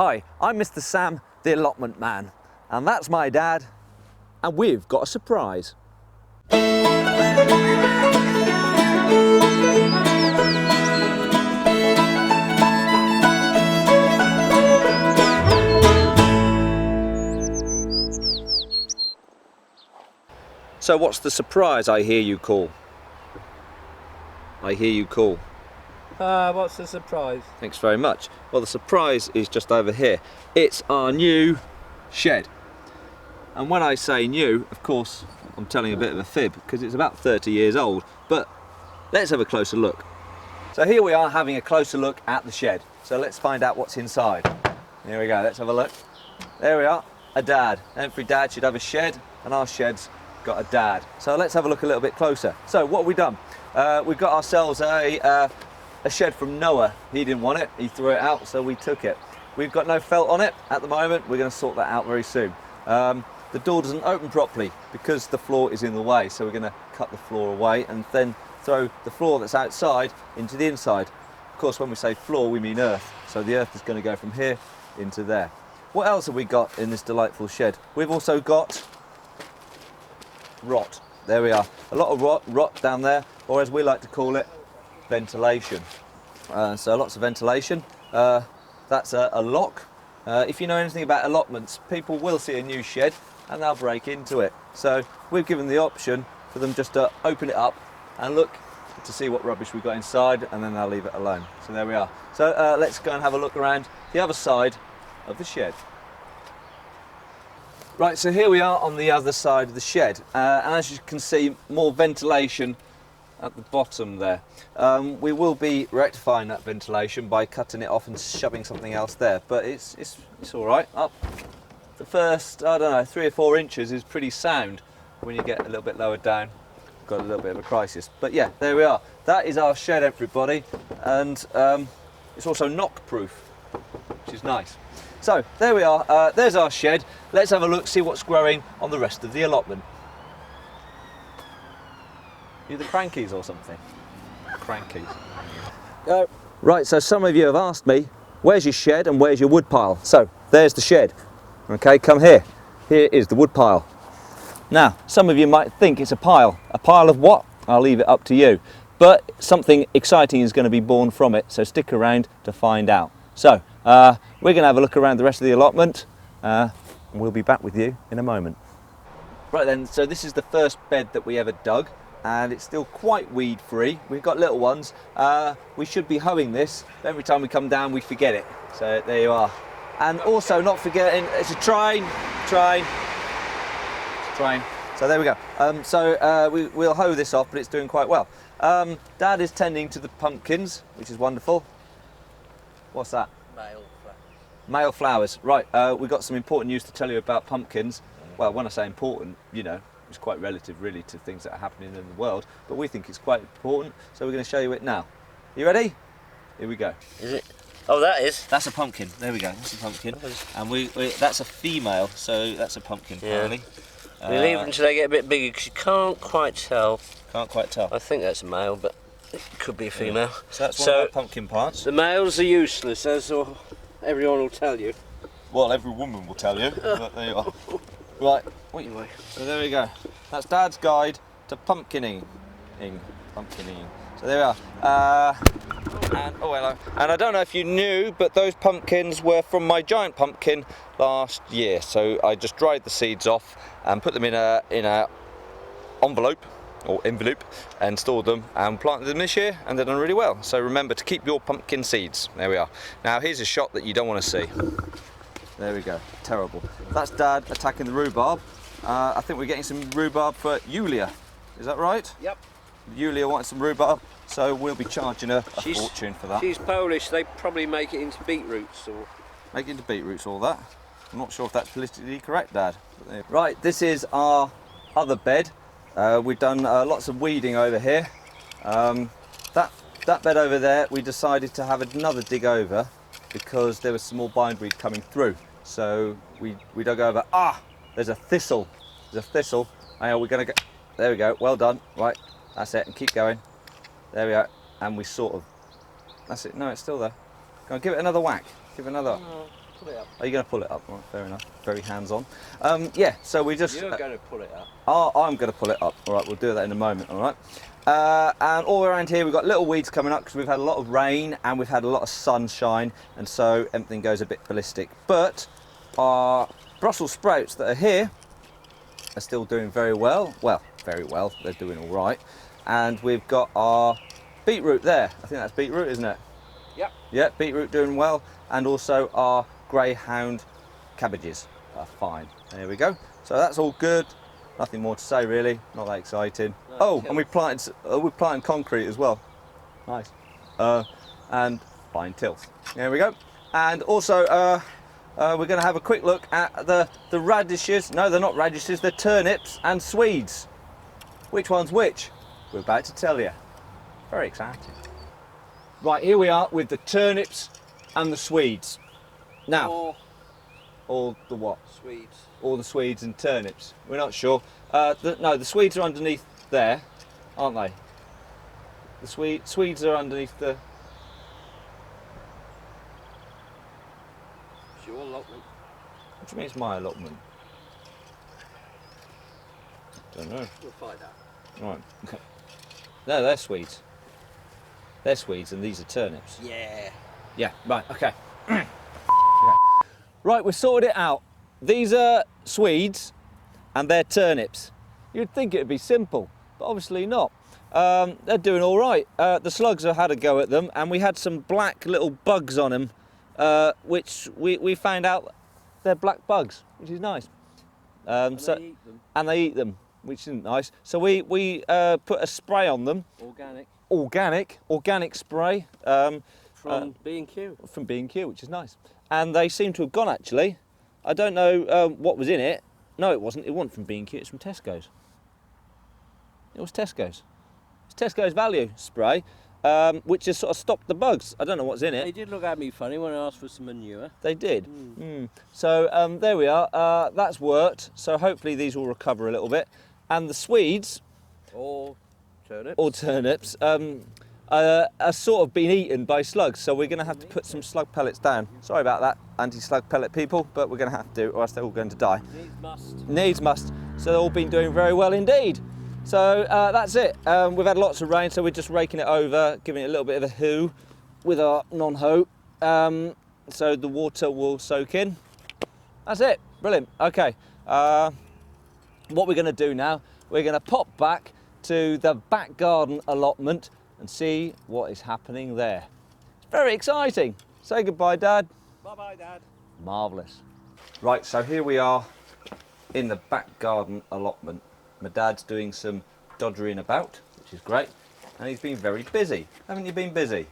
Hi, I'm Mr. Sam, the allotment man, and that's my dad, and we've got a surprise. So what's the surprise, I hear you call? I hear you call. What's the surprise? Thanks very much. Well, the surprise is just over here. It's our new shed. And when I say new, of course, I'm telling a bit of a fib because it's about 30 years old, but let's have a closer look. So here we are having a closer look at the shed. So let's find out what's inside. Here we go, let's have a look. There we are, a dad. Every dad should have a shed, and our shed's got a dad. So let's have a look a little bit closer. So what have we done? We've got ourselves a shed from Noah. He didn't want it, he threw it out, so we took it. We've got no felt on it at the moment. We're going to sort that out very soon. The door doesn't open properly because the floor is in the way, so we're going to cut the floor away and then throw the floor that's outside into the inside. Of course, when we say floor, we mean earth, so the earth is going to go from here into there. What else have we got in this delightful shed? We've also got rot. There we are, a lot of rot down there, or as we like to call it, ventilation. So lots of ventilation. That's a lock. If you know anything about allotments, people will see a new shed and they'll break into it. So we've given the option for them just to open it up and look to see what rubbish we've got inside, and then they'll leave it alone. So there we are. So let's go and have a look around the other side of the shed. Right, so here we are on the other side of the shed, and as you can see, more ventilation at the bottom there. We will be rectifying that ventilation by cutting it off and shoving something else there, but it's all right. Up the first, I don't know, 3 or 4 inches is pretty sound. When you get a little bit lower down, got a little bit of a crisis. But yeah, there we are. That is our shed, everybody, and it's also knock proof, which is nice. So there we are, there's our shed. Let's have a look, see what's growing on the rest of the allotment. You the crankies or something? Crankies. Right, so some of you have asked me, where's your shed and where's your wood pile? So there's the shed. Okay, come here. Here is the wood pile. Now, some of you might think it's a pile. A pile of what? I'll leave it up to you. But something exciting is going to be born from it, so stick around to find out. So, we're going to have a look around the rest of the allotment, and we'll be back with you in a moment. Right then, so this is the first bed that we ever dug, and it's still quite weed free. We've got little ones. We should be hoeing this. Every time we come down we forget it. So there you are. And also not forgetting, it's a train. So there we go. We'll hoe this off, but it's doing quite well. Dad is tending to the pumpkins, which is wonderful. What's that? Male flowers. Right, we've got some important news to tell you about pumpkins. Well, when I say important, you know, it's quite relative really to things that are happening in the world, but we think it's quite important, so we're going to show you it now. You ready? Here we go. Is it? Oh, that is? That's a pumpkin. There we go. That's a pumpkin. And that's a female, so that's a pumpkin, apparently. We leave them until they get a bit bigger because you can't quite tell. Can't quite tell. I think that's a male, but it could be a female. Yeah. So that's one of our pumpkin plants. The males are useless, as everyone will tell you. Well, every woman will tell you. But there you are. Right. Anyway. So there we go. That's Dad's guide to pumpkining. So there we are. And oh hello. And I don't know if you knew, but those pumpkins were from my giant pumpkin last year. So I just dried the seeds off and put them in a envelope and stored them and planted them this year, and they've done really well. So remember to keep your pumpkin seeds. There we are. Now here's a shot that you don't want to see. There we go. Terrible. That's Dad attacking the rhubarb. I think we're getting some rhubarb for Yulia. Is that right? Yep. Yulia wanted some rhubarb, so we'll be charging her a fortune for that. She's Polish. They probably make it into beetroots or. Make it into beetroots, all that. I'm not sure if that's politically correct, Dad. Right, this is our other bed. We've done lots of weeding over here. That bed over there, we decided to have another dig over because there was some more bindweed coming through. So we dug over. There's a thistle. There's a thistle. Hang on, we're going to go. There we go. Well done. Right, that's it. And keep going. There we go. And we sort of. That's it. No, it's still there. Go on, give it another whack. Give it another. pull it up. Are you going to pull it up? Right, fair enough. Very hands-on. Yeah, so we just... You're going to pull it up. I'm going to pull it up. All right, we'll do that in a moment, all right? And all around here we've got little weeds coming up because we've had a lot of rain and we've had a lot of sunshine, and so everything goes a bit ballistic. But our Brussels sprouts that are here are still doing very well. Well, very well. They're doing all right. And we've got our beetroot there. I think that's beetroot, isn't it? Yep. Yeah, beetroot doing well. And also our greyhound cabbages are fine. There we go. So that's all good. Nothing more to say really. Not that exciting. No, oh, and we planted concrete as well. Nice. And fine tilth. There we go. And also we're going to have a quick look at the radishes. No, they're not radishes. They're turnips and Swedes. Which one's which? We're about to tell you. Very exciting. Right, here we are with the turnips and the Swedes. Now, or the what? Swedes. Or the Swedes and turnips. We're not sure. No, the Swedes are underneath there, aren't they? The Swedes are underneath the... It's your allotment. What do you mean it's my allotment? Don't know. We'll find out. Right. No, they're Swedes. They're Swedes and these are turnips. Yeah. Yeah, right, okay. Okay. Right, we've sorted it out. These are Swedes and they're turnips. You'd think it'd be simple, but obviously not. They're doing all right. The slugs have had a go at them, and we had some black little bugs on them, which we found out they're black bugs, which is nice. And they eat them. And they eat them, which isn't nice. So we put a spray on them. Organic spray. From B&Q. From B&Q, which is nice. And they seem to have gone, actually. I don't know what was in it. No, it wasn't. It wasn't from B&Q. It's from Tesco's. It was Tesco's. It's Tesco's value spray, which has sort of stopped the bugs. I don't know what's in it. They did look at me funny when I asked for some manure. They did. So there we are. That's worked. So hopefully these will recover a little bit. And the Swedes, Or turnips. are sort of been eaten by slugs. So we're going to have to put some slug pellets down. Sorry about that, anti-slug pellet people, but we're going to have to, or else they're all going to die. Needs must. Needs must. So they've all been doing very well indeed. So that's it. We've had lots of rain, so we're just raking it over, giving it a little bit of a hoe with our non-hoe, so the water will soak in. That's it. Brilliant. Okay. What we're going to do now, we're going to pop back to the back garden allotment and see what is happening there. It's very exciting. Say goodbye, Dad. Bye-bye, Dad. Marvellous. Right, so here we are in the back garden allotment. My dad's doing some dodgering about, which is great, and he's been very busy. Haven't you been busy?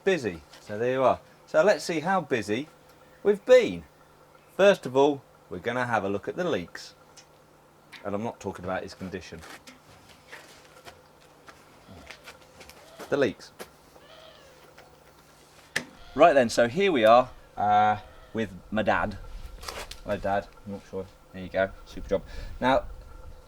Busy. So there you are. So let's see how busy we've been. First of all, we're going to have a look at the leeks. And I'm not talking about his condition. The leeks. Right then, so here we are with my dad. Hello, Dad. I'm not sure. There you go. Super job. Now,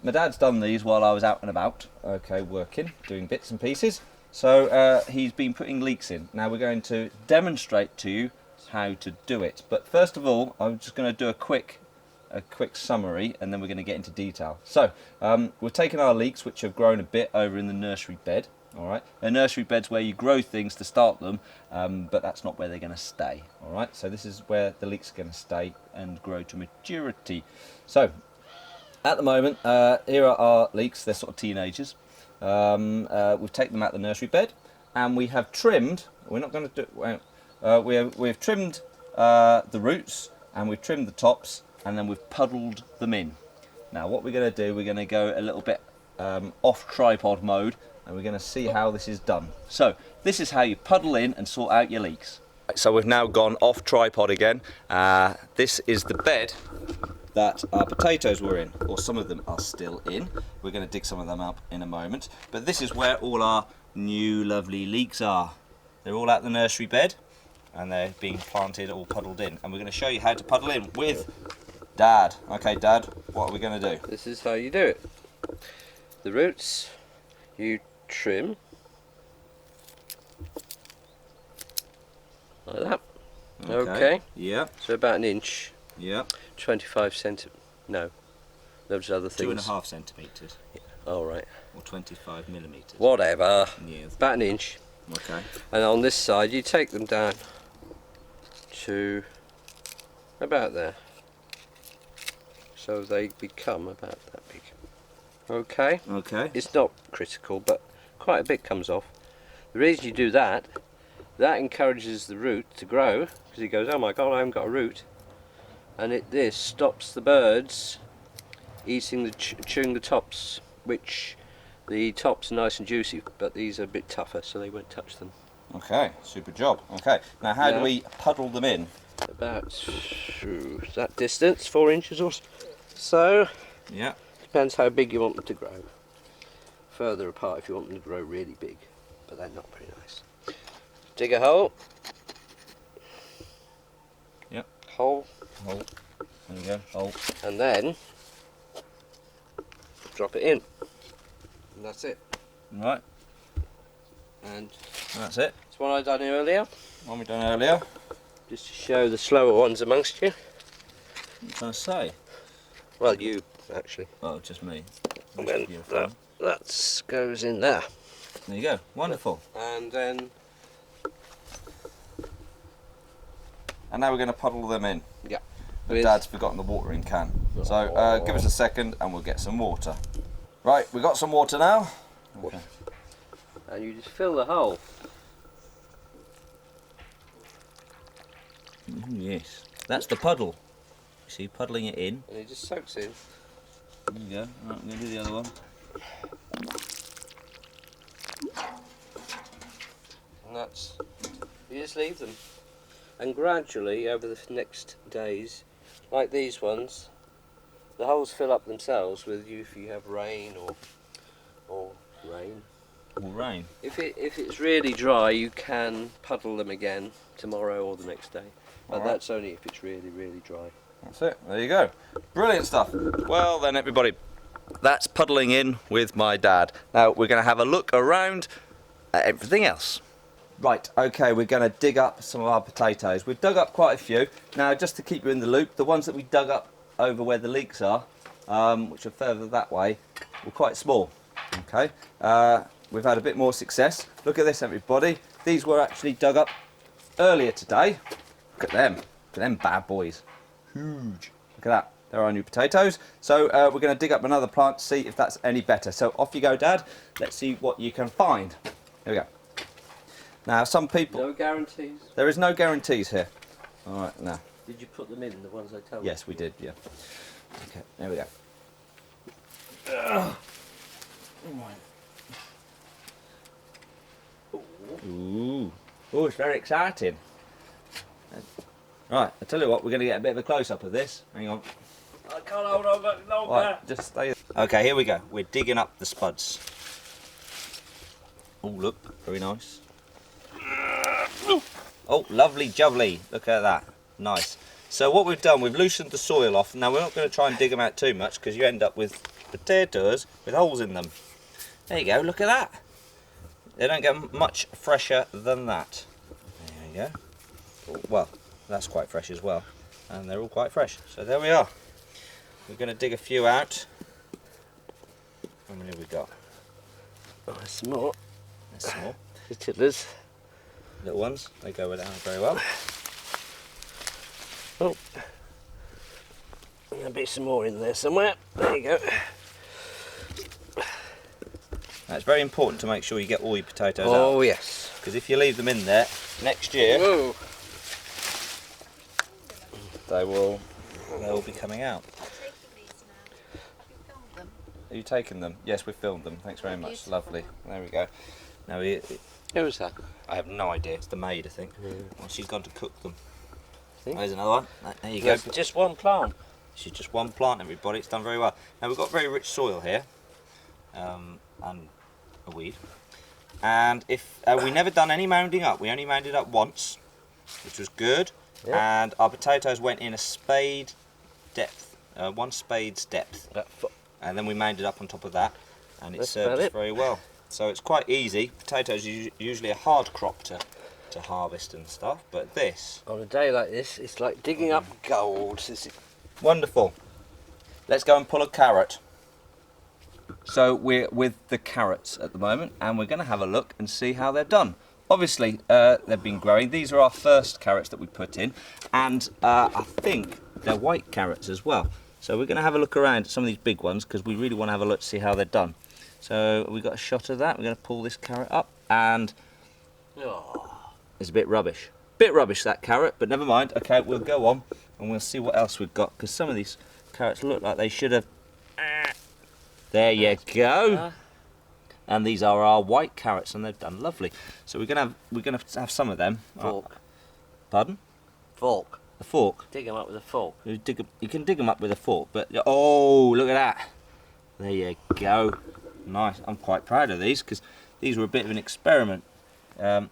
my dad's done these while I was out and about, okay, working, doing bits and pieces. So he's been putting leeks in. Now we're going to demonstrate to you how to do it. But first of all, I'm just going to do a quick summary, and then we're going to get into detail. So we've taken our leeks, which have grown a bit, over in the nursery bed. All right, a nursery bed's where you grow things to start them, but that's not where they're going to stay. All right, so this is where the leeks are going to stay and grow to maturity. So at the moment, here are our leeks. They're sort of teenagers. We've taken them out the nursery bed, and we have trimmed. We're not going to do. We've trimmed the roots, and we've trimmed the tops, and then we've puddled them in. Now, what we're going to do, we're going to go a little bit off tripod mode, and we're going to see how this is done. So this is how you puddle in and sort out your leeks. So we've now gone off tripod again. This is the bed that our potatoes were in, or some of them are still in. We're going to dig some of them up in a moment, but this is where all our new lovely leeks are. They're all out the nursery bed, and they're being planted or puddled in, and we're going to show you how to puddle in with Dad. Okay, Dad, what are we going to do? This is how you do it. The roots, you trim like that. Okay. Yeah. So about an inch. Yeah. 25 centimetres. No. Those other things. 2.5 centimetres. All right. Or 25 millimetres. Whatever. Yeah. About an inch. Okay. And on this side, you take them down to about there. So they become about that big. Okay. Okay. It's not critical, but quite a bit comes off. The reason you do that, that encourages the root to grow, because he goes, oh my god, I haven't got a root. And this stops the birds eating the chewing the tops, which the tops are nice and juicy, but these are a bit tougher, so they won't touch them. Okay, super job. Okay, now how do we puddle them in? About that distance, 4 inches or so. Yeah. Depends how big you want them to grow. Further apart if you want them to grow really big, but they're not very nice. Dig a hole. Yep. Hole. Hole. There you go. Hole. And then drop it in. And that's it. Right. And That's it. it's one I done earlier, One we done earlier. just to show the slower ones amongst you. What are you trying to say? Well, you actually. Oh, just me. And then that goes in there. There you go. Wonderful. And then And now we're going to puddle them in. yeah. But Dad's forgotten the watering can. So give us a second and we'll get some water. Right, we've got some water now. Okay. And you just fill the hole. Yes. That's the puddle. You see, puddling it in. And it just soaks in. There you go. Right, I'm going to do the other one. And that's, you just leave them. And gradually, over the next days, like these ones, the holes fill up themselves with you if you have rain or rain. Or rain. If it's really dry, you can puddle them again tomorrow or the next day. But that's only if it's really, really dry. That's it. There you go. Brilliant stuff. Well then, everybody, that's puddling in with my dad. Now we're going to have a look around at everything else. Right, okay, we're going to dig up some of our potatoes. We've dug up quite a few. Now, just to keep you in the loop, the ones that we dug up over where the leeks are, which are further that way, were quite small. Okay, we've had a bit more success. Look at this, everybody. These were actually dug up earlier today. Look at them. Look at them bad boys. Huge. Look at that. They're our new potatoes. So we're going to dig up another plant to see if that's any better. So off you go, Dad. Let's see what you can find. Here we go. Now, some people... No guarantees? There is no guarantees here. All right, now. Did you put them in, the ones I told you? Yes, we did, yeah. Okay, there we go. Ooh. Oh, it's very exciting. Right, I tell you what, we're going to get a bit of a close-up of this. Hang on. I can't hold on much longer. Right, just stay. Okay, here we go. We're digging up the spuds. Oh, look, very nice. Oh, lovely jubbly. Look at that. Nice. So what we've done, we've loosened the soil off. Now we're not going to try and dig them out too much because you end up with potatoes with holes in them. There you go, look at that. They don't get much fresher than that. There you go. Well, that's quite fresh as well. And they're all quite fresh. So there we are. We're going to dig a few out. How many have we got? Oh, there's some more. There's some more. The tillers. Little ones, they go down very well. Oh, there'll be some more in there somewhere. There you go. Now, it's very important to make sure you get all your potatoes out. Oh yes. Because if you leave them in there, next year Whoa. they will be coming out. Are you taking them? Yes, we've filmed them. Thanks very much. Lovely. There we go. Now Who was that? I have no idea. It's the maid, I think. Yeah. Well, she's gone to cook them. See? There's another one. There you go. There's just one plant. She's just one plant, everybody. It's done very well. Now we've got very rich soil here, and a weed. And if we never done any mounding up, we only mounded up once, which was good. Yeah. And our potatoes went in a spade depth, 1 spade's depth, and then we mounded up on top of that, and it served us very well. So it's quite easy. Potatoes are usually a hard crop to to harvest and stuff, but this, On a day like this, it's like digging up gold. wonderful. Let's go and pull a carrot. So we're with the carrots at the moment, and we're going to have a look and see how they're done. Obviously, they've been growing. These are our first carrots that we put in, and I think they're white carrots as well. So we're going to have a look around at some of these big ones because we really want to have a look to see how they're done. So we've got a shot of that. We're going to pull this carrot up, and it's a bit rubbish. Bit rubbish, that carrot, but never mind. Okay, we'll go on and we'll see what else we've got, because some of these carrots look like they should have... There you go. And these are our white carrots, and they've done lovely. So we're gonna have some of them. Fork. Pardon? Fork. A fork. Dig them up with a fork. You can dig them up with a fork, but oh, look at that. There you go. Nice. I'm quite proud of these because these were a bit of an experiment. There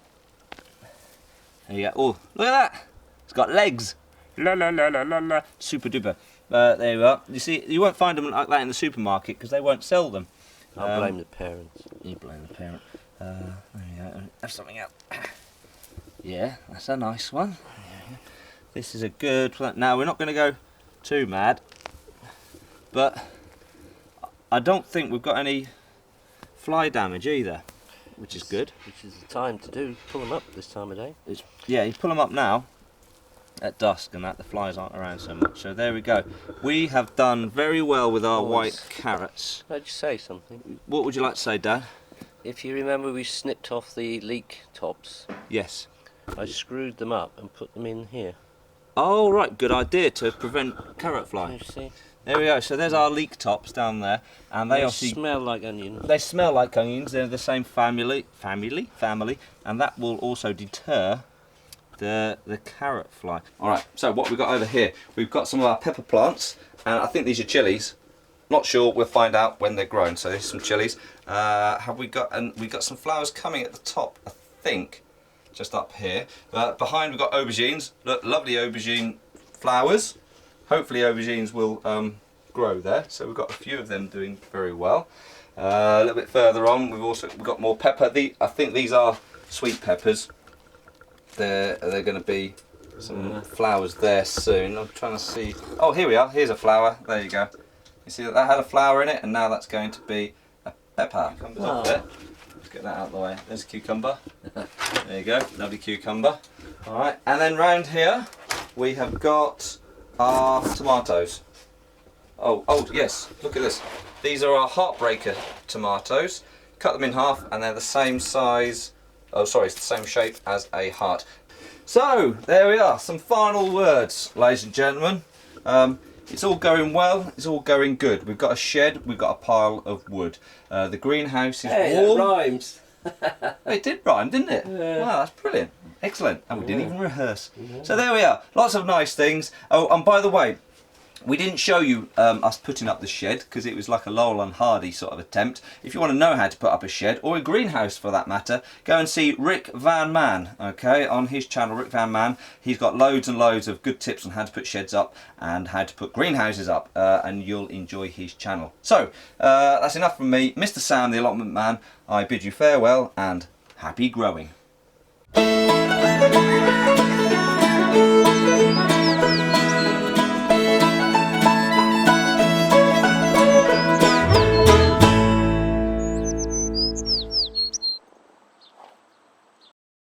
you go. Oh, look at that. It's got legs. La la la la la la. Super duper. There you are. You see, you won't find them like that in the supermarket because they won't sell them. I'll blame the parents. You blame the parent. There you go. Have something else. Yeah, that's a nice one. This is a good one. Now, we're not going to go too mad, but I don't think we've got any fly damage either, which is good. Which is the time to do. Pull them up this time of day. Yeah, you pull them up now at dusk, and that the flies aren't around so much. So there we go. We have done very well with our white carrots. I'd just say something. What would you like to say, Dad? If you remember, we snipped off the leek tops. Yes. I screwed them up and put them in here. Oh, right, good idea to prevent carrot fly. You see? There we go. So there's our leek tops down there, and they obviously smell like onions. They smell like onions. They're the same family, and that will also deter the carrot fly. All right. So what we've got over here, we've got some of our pepper plants, and I think these are chilies. Not sure. We'll find out when they're grown. So there's some chilies. Have we got? And we got some flowers coming at the top, I think. Just up here. Behind we've got aubergines. Look, lovely aubergine flowers. Hopefully aubergines will grow there. So we've got a few of them doing very well. A little bit further on we've got more pepper. I think these are sweet peppers. They're going to be some flowers there soon. I'm trying to see. Oh, here we are. Here's a flower. There you go. You see that had a flower in it, and now that's going to be a pepper. Cucumbers up there. Get that out of the way. There's a cucumber. There you go, lovely cucumber. Alright, and then round here we have got our tomatoes. Oh yes, look at this. These are our heartbreaker tomatoes. Cut them in half and they're the same size, it's the same shape as a heart. So, there we are, some final words, ladies and gentlemen. It's all going well, it's all going good. We've got a shed, we've got a pile of wood. The greenhouse is warm. It rhymes. It did rhyme, didn't it? Yeah. Wow, that's brilliant. Excellent. And we didn't even rehearse. So there we are. Lots of nice things. Oh, and by the way, we didn't show you us putting up the shed because it was like a Laurel and Hardy sort of attempt. If you want to know how to put up a shed, or a greenhouse for that matter, go and see Rick Van Man, okay, on his channel, Rick Van Man. He's got loads and loads of good tips on how to put sheds up and how to put greenhouses up, and you'll enjoy his channel. So, that's enough from me. Mr. Sam, the Allotment Man, I bid you farewell and happy growing.